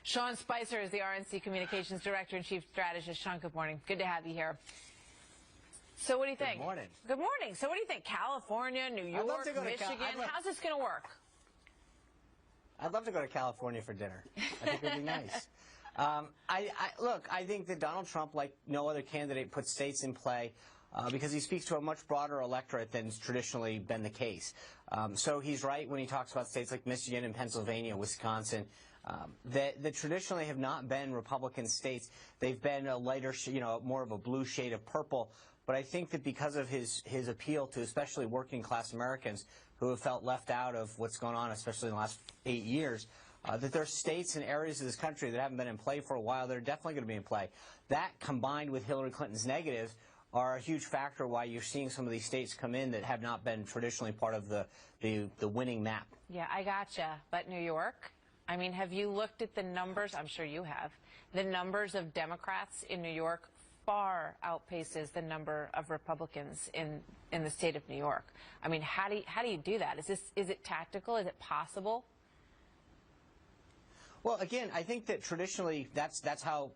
Sean Spicer is the RNC Communications Director and Chief Strategist. Sean, good morning. Good to have you here. So what do you think? Good morning. Good morning. So what do you think? California, New York, Michigan, how's this going to work? I'd love to go to California for dinner. I think it would be nice. Look, I think that Donald Trump, like no other candidate, puts states in play because he speaks to a much broader electorate than's traditionally been the case. So he's right when he talks about states like Michigan and Pennsylvania, Wisconsin, that traditionally have not been Republican states. They've been a lighter, more of a blue shade of purple. But I think that because of his appeal to especially working class Americans who have felt left out of what's going on, especially in the last 8 years, that there are states and areas of this country that haven't been in play for a while that are definitely going to be in play. That, combined with Hillary Clinton's negatives, are a huge factor why you're seeing some of these states come in that have not been traditionally part of the winning map. Yeah, I gotcha. But New York? I mean, have you looked at the numbers? I'm sure you have. The numbers of Democrats in New York far outpaces the number of Republicans in the state of New York. I mean, how do you do that? Is it tactical? Is it possible? Well, again, I think that traditionally that's how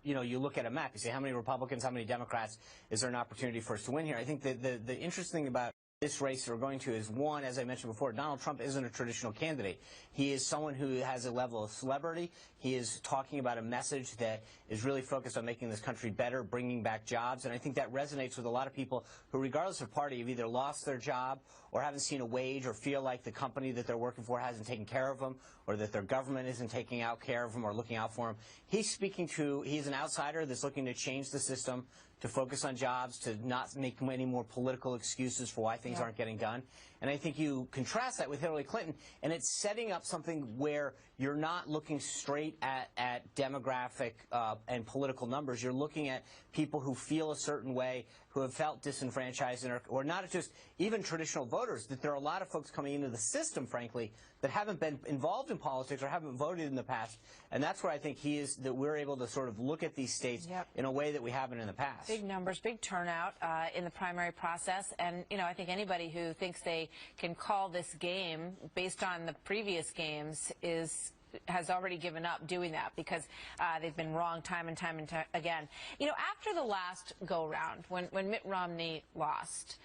you look at a map. You say how many Republicans, how many Democrats, is there an opportunity for us to win here? I think that the interesting thing about this race we're going to is, one, as I mentioned before, Donald Trump isn't a traditional candidate. He is someone who has a level of celebrity. He is talking about a message that is really focused on making this country better, bringing back jobs, and I think that resonates with a lot of people who, regardless of party, have either lost their job or haven't seen a wage or feel like the company that they're working for hasn't taken care of them or that their government isn't taking care of them or looking out for them. He's an outsider that's looking to change the system, to focus on jobs, to not make any more political excuses for why things aren't getting done. And I think you contrast that with Hillary Clinton, and it's setting up something where you're not looking straight at demographic and political numbers. You're looking at people who feel a certain way, who have felt disenfranchised, or not just even traditional voters, that there are a lot of folks coming into the system, frankly, that haven't been involved in politics or haven't voted in the past. And that's where I think that we're able to sort of look at these states in a way that we haven't in the past. Big numbers, big turnout in the primary process. And, I think anybody who thinks they can call this game based on the previous games has already given up doing that because they've been wrong time and time again. After the last go-round, when Mitt Romney lost,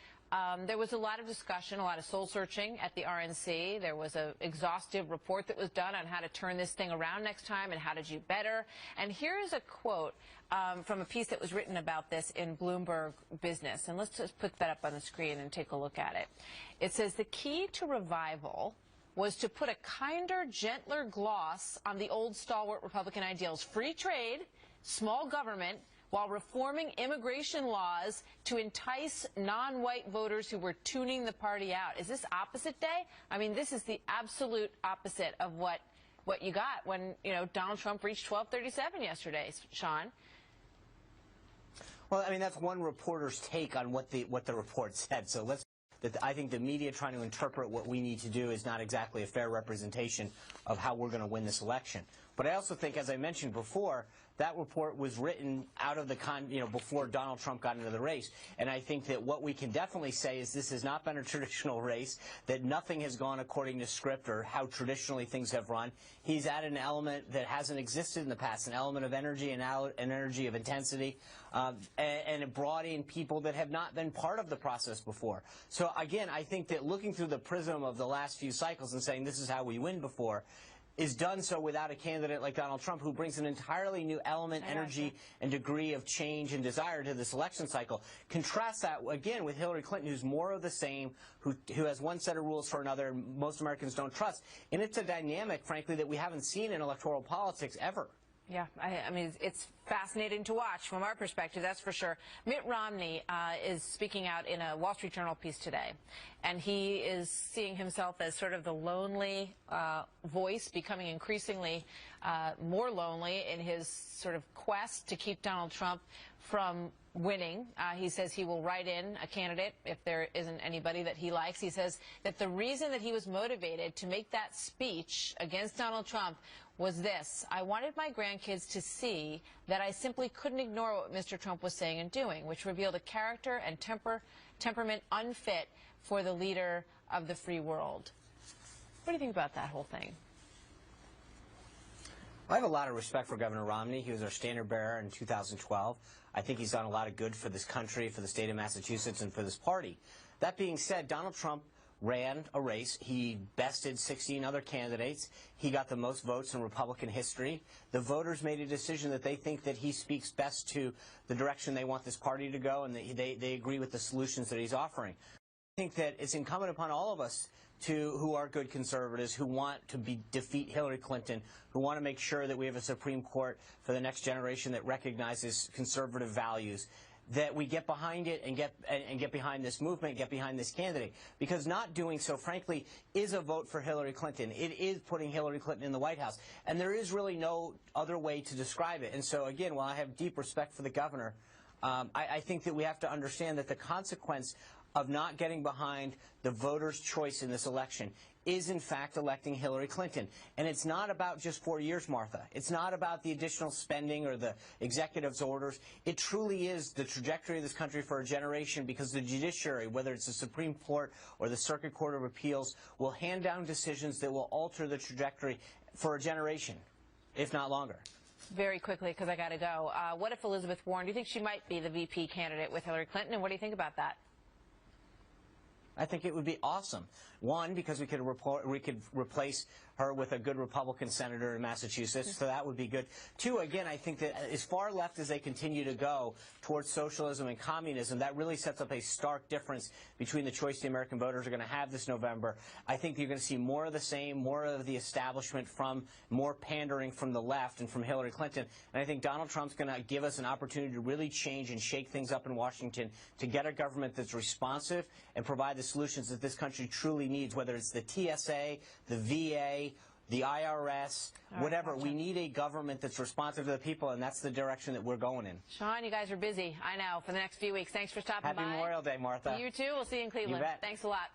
there was a lot of discussion, a lot of soul-searching at the RNC. There was an exhaustive report that was done on how to turn this thing around next time and how to do better. And here's a quote from a piece that was written about this in Bloomberg Business. And let's just put that up on the screen and take a look at it. It says, the key to revival was to put a kinder, gentler gloss on the old stalwart Republican ideals: free trade, small government, while reforming immigration laws to entice non-white voters who were tuning the party out. Is this opposite day? I mean, this is the absolute opposite of what you got when, Donald Trump reached 1237 yesterday, Sean. Well, I mean, that's one reporter's take on what the report said. So I think the media trying to interpret what we need to do is not exactly a fair representation of how we're going to win this election. But I also think, as I mentioned before, that report was written out of the before Donald Trump got into the race. And I think that what we can definitely say is this has not been a traditional race, that nothing has gone according to script or how traditionally things have run. He's added an element that hasn't existed in the past, an element of energy and an energy of intensity, and brought in people that have not been part of the process before. So, again, I think that looking through the prism of the last few cycles and saying this is how we win before is done so without a candidate like Donald Trump, who brings an entirely new element, energy, and degree of change and desire to this election cycle. Contrast that, again, with Hillary Clinton, who's more of the same, who has one set of rules for another most Americans don't trust. And it's a dynamic, frankly, that we haven't seen in electoral politics ever. Yeah, I mean, it's fascinating to watch from our perspective, that's for sure. Mitt Romney is speaking out in a Wall Street Journal piece today, and he is seeing himself as sort of the lonely voice, becoming increasingly more lonely in his sort of quest to keep Donald Trump from winning. He says he will write in a candidate if there isn't anybody that he likes. He says that the reason that he was motivated to make that speech against Donald Trump was this: I wanted my grandkids to see that I simply couldn't ignore what Mr. Trump was saying and doing, which revealed a character and temperament unfit for the leader of the free world. What do you think about that whole thing? I have a lot of respect for Governor Romney. He was our standard bearer in 2012. I think he's done a lot of good for this country, for the state of Massachusetts, and for this party. That being said, Donald Trump ran a race. He bested 16 other candidates. He got the most votes in Republican history. The voters made a decision that they think that he speaks best to the direction they want this party to go, and they agree with the solutions that he's offering. I think that it's incumbent upon all of us who are good conservatives, who want to defeat Hillary Clinton, who want to make sure that we have a Supreme Court for the next generation that recognizes conservative values, that we get behind it and get behind this movement, get behind this candidate. Because not doing so, frankly, is a vote for Hillary Clinton. It is putting Hillary Clinton in the White House. And there is really no other way to describe it. And so, again, while I have deep respect for the governor, I think that we have to understand that the consequence of not getting behind the voters' choice in this election is, in fact, electing Hillary Clinton. And it's not about just 4 years, Martha. It's not about the additional spending or the executive's orders. It truly is the trajectory of this country for a generation, because the judiciary, whether it's the Supreme Court or the Circuit Court of Appeals, will hand down decisions that will alter the trajectory for a generation, if not longer. Very quickly, because I got to go. What if Elizabeth Warren, do you think she might be the VP candidate with Hillary Clinton, and what do you think about that? I think it would be awesome. One, because we could replace her with a good Republican senator in Massachusetts, so that would be good. Two, again, I think that as far left as they continue to go towards socialism and communism, that really sets up a stark difference between the choice the American voters are going to have this November. I think you're going to see more of the same, more of the establishment more pandering from the left and from Hillary Clinton. And I think Donald Trump's going to give us an opportunity to really change and shake things up in Washington, to get a government that's responsive and provide the solutions that this country truly needs, whether it's the TSA, the VA, the IRS, whatever. We need a government that's responsive to the people, and that's the direction that we're going in. Sean, you guys are busy, I know, for the next few weeks. Thanks for stopping by. Happy Memorial Day, Martha. You too. We'll see you in Cleveland. You bet. Thanks a lot.